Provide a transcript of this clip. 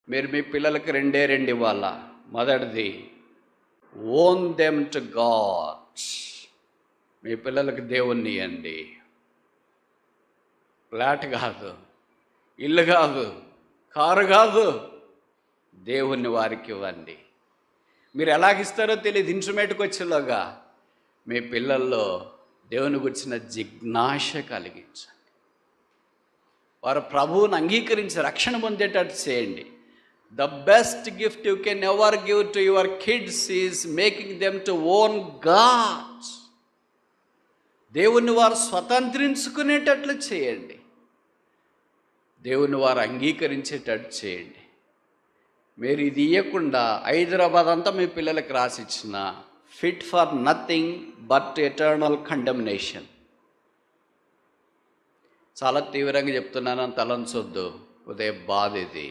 మీరు మీ పిల్లలకి రెండు ఇవ్వాలా. మొదటిది, ఓన్ దెమ్ టు గాడ్. మీ పిల్లలకి దేవుణ్ణి ఇవ్వండి. ఫ్లాట్ కాదు, ఇల్లు కాదు, కారు కాదు, దేవుణ్ణి వారికి ఇవ్వండి. మీరు ఎలాగిస్తారో తెలియదు. ఇన్స్ట్రుమెంట్కి వచ్చేలాగా మీ పిల్లల్లో దేవుని గురించిన జిజ్ఞాస కలిగించండి. వారు ప్రభువుని అంగీకరించి రక్షణ పొందేటట్టు చేయండి. The best gift you can ever give to your kids is making them to own God. దేవుణ్ణి వారు స్వతంత్రించుకునేటట్లు చేయండి. దేవుని వారు అంగీకరించేటట్టు చేయండి. మీరు ఇది ఇవ్వకుండా హైదరాబాద్ అంతా మీ పిల్లలకి రాసిచ్చిన fit for nothing but eternal condemnation. చాలా తీవ్రంగా చెప్తున్నానని తలంచొద్దు. ఉదయం బాధ ఇది.